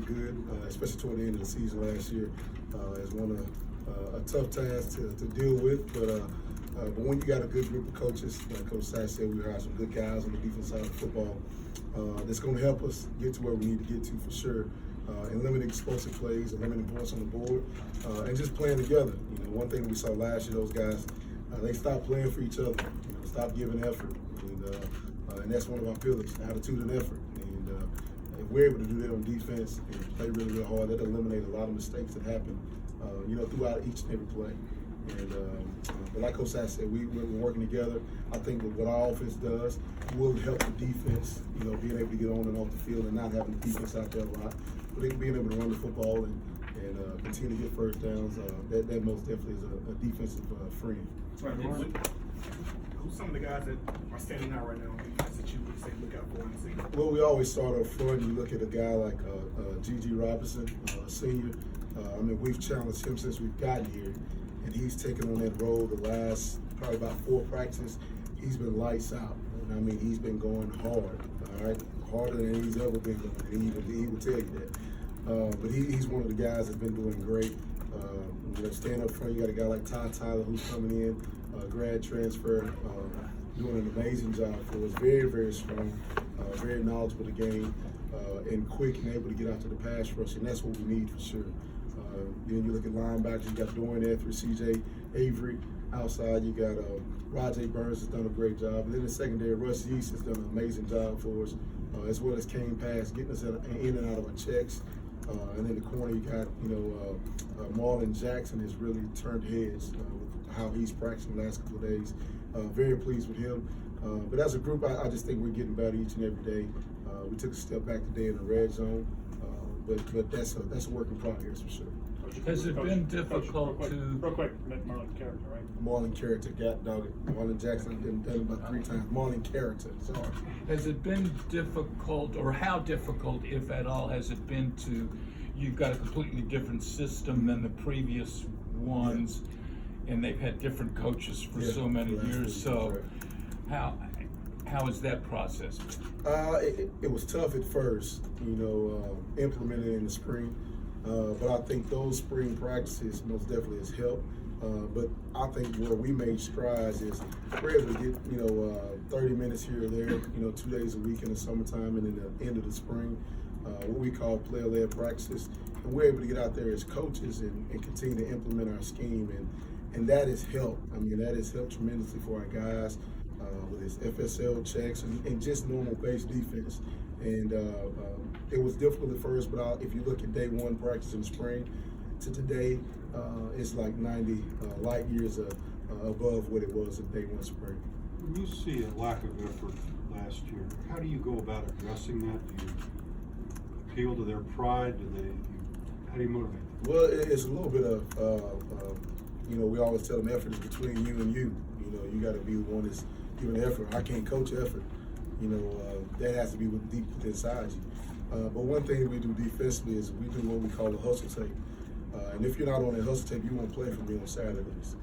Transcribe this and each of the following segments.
good, especially toward the end of the season last year. It's a tough task to deal with, but when you got a good group of coaches, like Coach Sash said, we have some good guys on the defense side of football. That's going to help us get to where we need to get to for sure. Eliminating explosive plays, eliminating points on the board, and just playing together. One thing we saw last year, those guys, they stopped playing for each other, stopped giving effort, and that's one of our pillars, attitude and effort. And if we're able to do that on defense and play really, really hard, that'll eliminate a lot of mistakes that happen, throughout each and every play. And but like Coach Sash said, we're working together. I think with what our offense does will help the defense, being able to get on and off the field and not having the defense out there a lot, but being able to run the football and continue to get first downs. That most definitely is a defensive friend. Right. Who's some of the guys that are standing out right now that you would say look out for in the season? Well, we always start up front. You look at a guy like G.G. Robinson, senior. We've challenged him since we've gotten here, and he's taken on that role the last probably about 4 practices. He's been lights out. He's been going hard, all right? Harder than he's ever been going. He would tell you that. But he's one of the guys that's been doing great. Staying up front, you got a guy like Ty Tyler who's coming in, grad transfer, doing an amazing job for us. Very, very strong, very knowledgeable of the game, and quick and able to get out to the pass rush, and that's what we need for sure. Then you look at linebackers, you got Dorian Etheridge, C.J. Avery. Outside, you got Rajay Burns has done a great job. And then in the secondary, Russ Yeast has done an amazing job for us, as well as Kane Pass, getting us in and out of our checks. And in the corner, you got, Marlon Jackson has really turned heads with how he's practicing the last couple of days. Very pleased with him. But as a group, I just think we're getting better each and every day. We took a step back today in the red zone, but that's a work in progress for sure. Has it been difficult to... Real quick, Marlon character, right? Marlon character, got dog it. Marlon Jackson, I've been done about 3 times. Marlon character, sorry. Has it been difficult, or how difficult, if at all, has it been to, you've got a completely different system than the previous ones, and they've had different coaches for so many years, so how is that process? It was tough at first, implementing it in the spring. But I think those spring practices most definitely has helped. But I think where we made strides is we're able to get, 30 minutes here or there, 2 days a week in the summertime and in the end of the spring, what we call player-led practices. And we're able to get out there as coaches and continue to implement our scheme. And that has helped. That has helped tremendously for our guys with his FSL checks and just normal base defense. And it was difficult at first, but if you look at day 1 practice in the spring to today, it's like 90 light years above what it was at day 1 spring. When you see a lack of effort last year, how do you go about addressing that? Do you appeal to their pride? How do you motivate them? Well, it's a little bit of, we always tell them effort is between you and you. You got to be the one that's giving effort. I can't coach effort. That has to be deep inside you. But one thing we do defensively is we do what we call a hustle tape. And if you're not on that hustle tape, you won't play for me on Saturdays.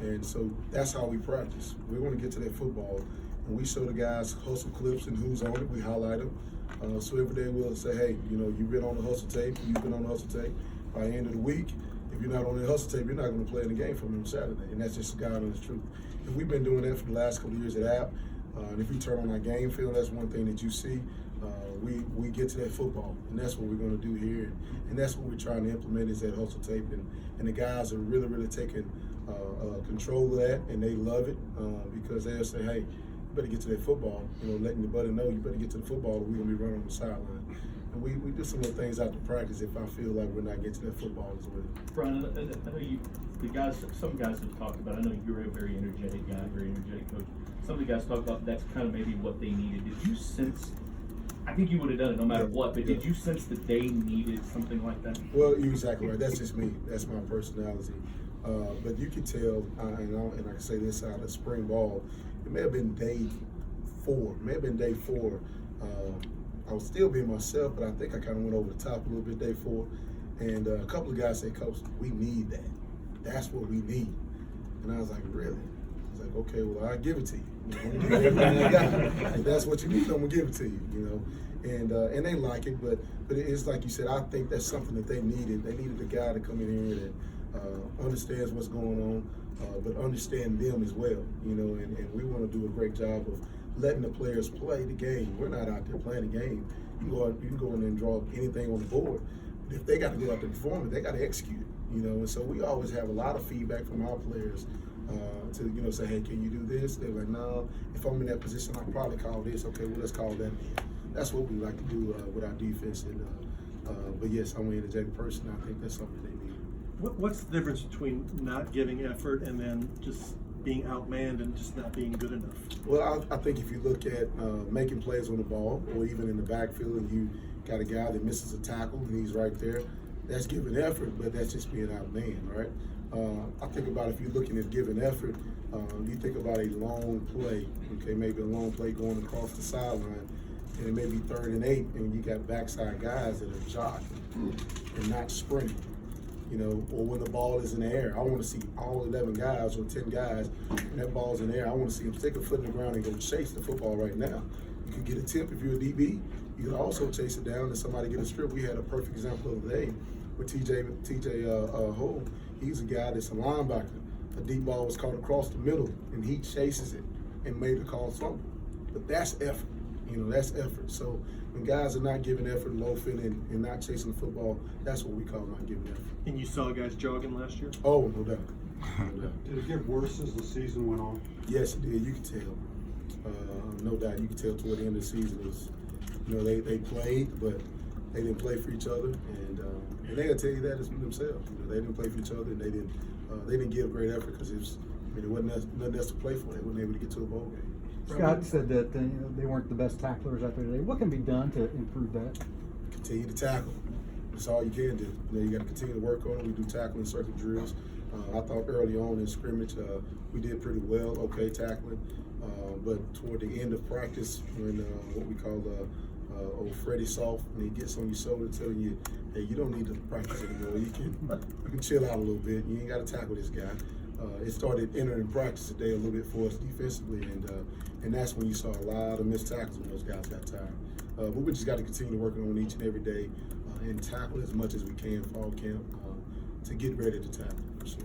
And so that's how we practice. We want to get to that football, and we show the guys hustle clips and who's on it. We highlight them. So every day we'll say, hey, you've been on the hustle tape, you've been on the hustle tape. By the end of the week, if you're not on the hustle tape, you're not going to play in the game for me on Saturday. And that's just God honest truth. And we've been doing that for the last couple of years at App. And if you turn on our game film, that's one thing that you see. We get to that football, and that's what we're going to do here. And that's what we're trying to implement is that hustle tape. And the guys are really, really taking control of that, and they love it because they'll say, hey, you better get to that football, letting your buddy know you better get to the football or we're going to be running on the sideline. And we do some little things after practice if I feel like we're not getting to that football as well. Bryan, I know some guys have talked about, I know you're a very energetic guy, very energetic coach. Some of the guys talk about that's kind of maybe what they needed. Did you sense, I think you would have done it no matter what, but did you sense that they needed something like that? Well, you're exactly right. That's just me. That's my personality. But you can tell, and I can say this out of spring ball, it may have been day 4. I was still being myself, but I think I kind of went over the top a little bit day 4. And a couple of guys said, Coach, we need that. That's what we need. And I was like, really? was like, okay, well, I'll give it to you. I'm gonna give you everything I got. If that's what you need, I'm gonna give it to you, you know. And they like it, but it's like you said, I think that's something that they needed. They needed a guy to come in here that understands what's going on, but understand them as well, you know, and we want to do a great job of letting the players play the game. We're not out there playing the game. You can go in there and draw up anything on the board. But if they got to go out there and perform it, they got to execute it, you know. And so we always have a lot of feedback from our players to, you know, say, hey, can you do this? They're like, no, if I'm in that position, I'll probably call this. Okay, well, let's call that. That's what we like to do with our defense. And but yes, I'm an energetic person. I think that's something they need. What's the difference between not giving effort and then just being outmanned and just not being good enough? Well, I think if you look at making plays on the ball, or even in the backfield, and you got a guy that misses a tackle and he's right there, that's giving effort, but that's just being outmanned, right? I think about if you're looking at giving effort, you think about a long play, okay, maybe a long play going across the sideline, and it may be 3rd and 8, and you got backside guys that are jogging and not sprinting. You know, or when the ball is in the air, I want to see all 11 guys or 10 guys, when that ball's in the air, I want to see them stick a foot in the ground and go chase the football right now. You can get a tip if you're a DB. You can also chase it down and somebody get a strip. We had a perfect example of the day with TJ Hull. He's a guy that's a linebacker. A deep ball was caught across the middle, and he chases it and made the call fumble. But that's effort. You know, that's effort. So when guys are not giving effort, loafing, and not chasing the football, that's what we call not giving effort. And you saw guys jogging last year? Oh, no doubt. No doubt. Did it get worse as the season went on? Yes, it did. You can tell. No doubt. You can tell toward the end of the season was, you know, they played, but they didn't play for each other, and they gotta tell you that themselves. You know, they didn't play for each other, and they didn't give great effort because there wasn't nothing else to play for. They weren't able to get to a bowl game. Scott said that you know, they weren't the best tacklers out there today. What can be done to improve that? Continue to tackle. That's all you can do. You know, you got to continue to work on it. We do tackling circuit drills. I thought early on in scrimmage we did pretty well, okay, tackling. But toward the end of practice, when what we call old Freddie Soft, when he gets on your shoulder telling you, hey, you don't need to practice anymore. You can chill out a little bit. You ain't got to tackle this guy. It started entering practice today a little bit for us defensively, and that's when you saw a lot of missed tackles when those guys got tired. But we just got to continue working on each and every day and tackle as much as we can fall camp to get ready to tackle. For sure.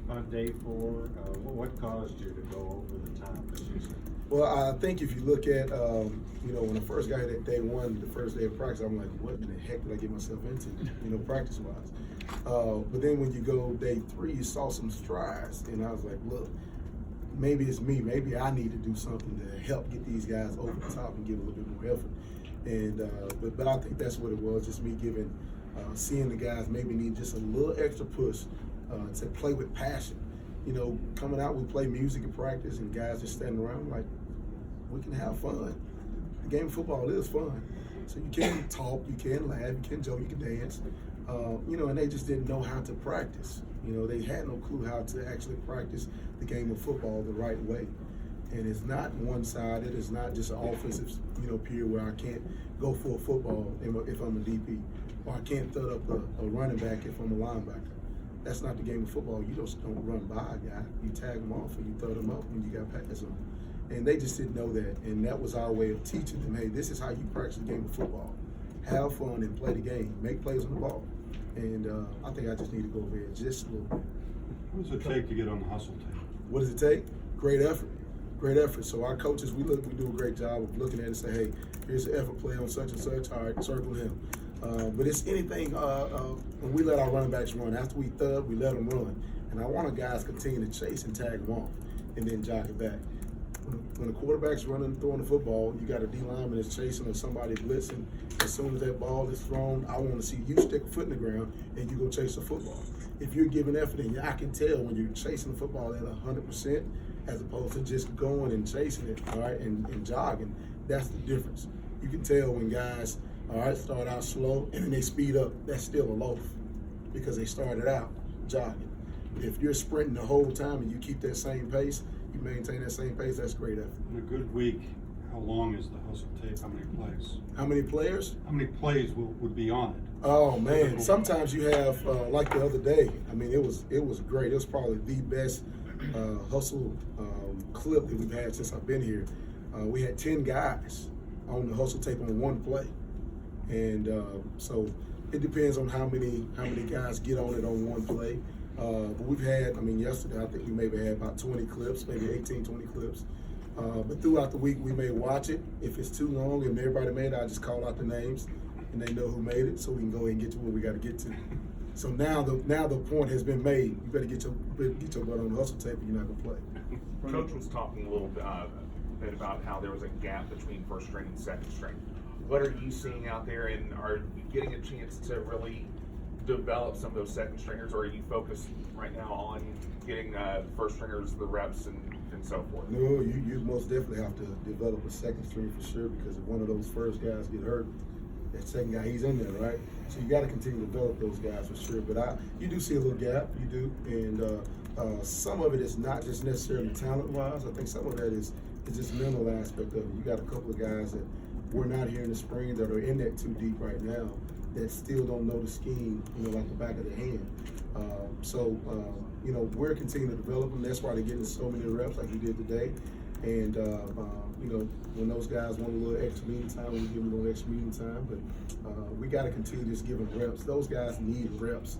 On day 4, what caused you to go over the top, as you said? Well, I think if you look at, you know, when I first got here that day 1, the first day of practice, I'm like, what in the heck did I get myself into, you know, practice-wise? But then when you go day 3, you saw some strides, and I was like, look, maybe it's me. Maybe I need to do something to help get these guys over the top and give a little bit more effort. And but I think that's what it was, just me giving, seeing the guys maybe need just a little extra push to play with passion. You know, coming out, we play music in practice, and guys just standing around like, we can have fun. The game of football is fun. So you can talk, you can laugh, you can joke, you can dance. You know, and they just didn't know how to practice. You know, they had no clue how to actually practice the game of football the right way. And it's not one-sided. It's not just an offensive, you know, period where I can't go for a football if I'm a DP, or I can't throw up a running back if I'm a linebacker. That's not the game of football. You just don't run by a guy. You tag them off and you throw them up when you got pads on. And they just didn't know that. And that was our way of teaching them, hey, this is how you practice the game of football. Have fun and play the game. Make plays on the ball. And I think I just need to go over here just a little bit. What does it take to get on the hustle tape? What does it take? Great effort. Great effort. So our coaches, we do a great job of looking at it and say, hey, here's an effort play on such and such. All right, circle him. But it's anything, when we let our running backs run, after we thug, we let them run. And I want the guys continue to chase and tag them off and then jog it back. When the quarterback's running, throwing the football, you got a D lineman that's chasing or somebody blitzing. As soon as that ball is thrown, I want to see you stick a foot in the ground and you go chase the football. If you're giving effort, and I can tell when you're chasing the football at 100%, as opposed to just going and chasing it, all right, and jogging. That's the difference. You can tell when guys, all right, start out slow and then they speed up. That's still a loaf because they started out jogging. If you're sprinting the whole time and you keep that same pace, you maintain that same pace, that's great effort. In a good week, how long is the hustle tape? How many plays? How many players? How many plays would be on it? Oh man, sometimes you have like the other day. I mean, it was great. It was probably the best hustle clip that we've had since I've been here. We had 10 guys on the hustle tape on one play, and so it depends on how many guys get on it on one play. But we've had, I mean, yesterday I think we maybe had about 20 clips, maybe 18, 20 clips. But throughout the week we may watch it. If it's too long and everybody made it, I just call out the names and they know who made it, so we can go ahead and get to where we got to get to. So now the point has been made. You better get your butt on the hustle tape, or you're not gonna play. Coach was talking a little bit about how there was a gap between first string and second string. What are you seeing out there, and are you getting a chance to really develop some of those second stringers, or are you focused right now on getting first stringers the reps and so forth? No, you most definitely have to develop a second string for sure, because if one of those first guys get hurt, that second guy, he's in there, right? So you got to continue to develop those guys for sure. But you do see a little gap, you do, and some of it is not just necessarily talent-wise. I think some of that is just mental aspect of it. You got a couple of guys that were not here in the spring that are in that too deep right now that still don't know the scheme, like the back of their hand. We're continuing to develop them. That's why they're getting so many reps like we did today. And when those guys want a little extra meeting time, we give them a little extra meeting time. But we got to continue to just give them reps. Those guys need reps.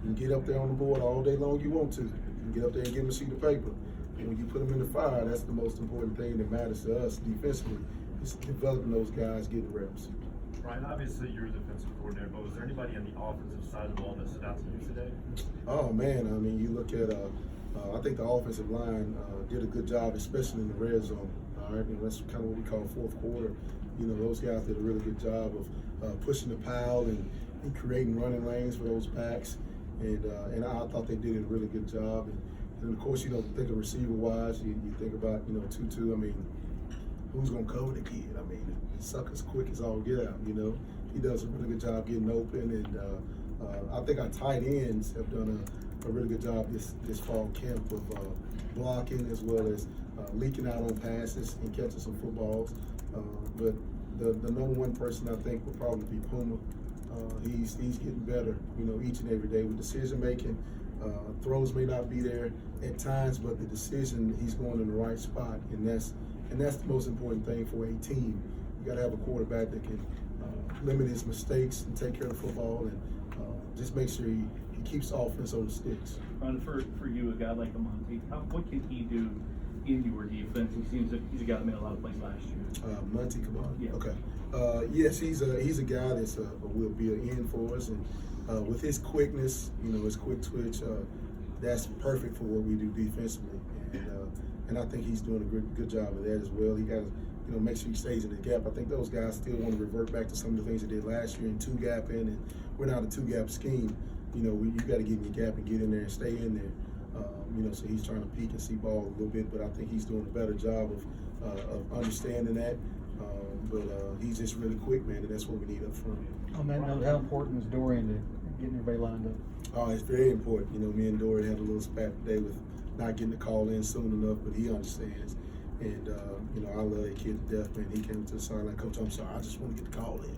You can get up there on the board all day long you want to. You can get up there and give them a sheet of paper. And when you put them in the fire, that's the most important thing that matters to us defensively. Is developing those guys, getting reps. Bryan, obviously you're a defensive coordinator, but was there anybody on the offensive side of the ball that stood out to you today? Oh man, I mean, you look at, I think the offensive line did a good job, especially in the red zone. All right, that's kind of what we call fourth quarter. Those guys did a really good job of pushing the pile and creating running lanes for those backs. And I thought they did a really good job. And of course, think of receiver-wise, you think about, Tutu. I mean, who's gonna cover the kid? I mean, the sucker's quick as all get out. He does a really good job getting open, and I think our tight ends have done a really good job this fall camp of blocking as well as leaking out on passes and catching some footballs. But the number one person I think would probably be Puma. He's getting better, each and every day with decision making. Throws may not be there at times, but the decision, he's going in the right spot, and that's the most important thing for a team. You got to have a quarterback that can limit his mistakes and take care of the football, and just make sure he keeps the offense on the sticks. Ron, for you, a guy like Monty, what can he do in your defense? He seems like he's a guy that made a lot of plays last year. Monty, come on. Yeah. Okay. Yes, he's a guy that's will be an end for us, and with his quickness, his quick twitch, that's perfect for what we do defensively. And I think he's doing a good job of that as well. He got to make sure he stays in the gap. I think those guys still want to revert back to some of the things they did last year and two gap in, and we're not a two gap scheme. You got to get in your gap and get in there and stay in there. So he's trying to peek and see ball a little bit, but I think he's doing a better job of understanding that. But he's just really quick, man, and that's what we need up front. On that note, how important is Dorian to getting everybody lined up? Oh, it's very important. Me and Dorian had a little spat today with not getting the call in soon enough, but he understands. And I love that kid to death, man. He came to the sideline, Coach, I'm sorry, I just want to get the call in.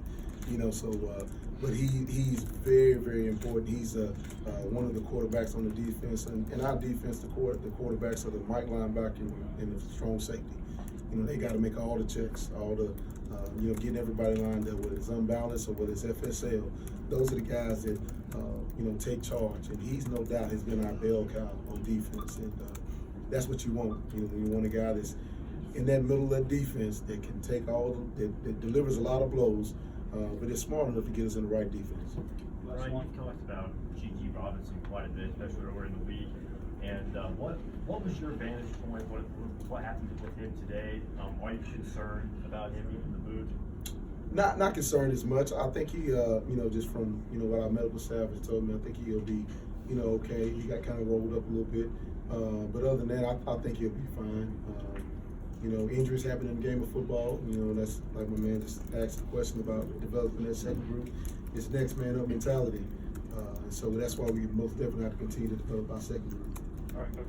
But he's very, very important. He's one of the quarterbacks on the defense, and our defense, the quarterbacks are the Mike linebacker and the strong safety. They got to make all the checks, all the getting everybody lined up, whether it's unbalanced or whether it's FSL. Those are the guys that take charge, and he's no doubt has been our bell cow on defense, and that's what you want. You want a guy that's in that middle of that defense that can take that delivers a lot of blows, but is smart enough to get us in the right defense. Bryan, you talked about G.G. Robinson quite a bit, especially earlier in the week. And what was your vantage point? What happened with him today? Are you concerned about him in the boot? Not concerned as much. I think he, just from what our medical staff has told me, I think he'll be, okay. He got kind of rolled up a little bit, but other than that, I think he'll be fine. Injuries happen in the game of football. That's like my man just asked the question about developing that second group. It's next man up mentality, and so that's why we most definitely have to continue to develop our second group. All right, Coach.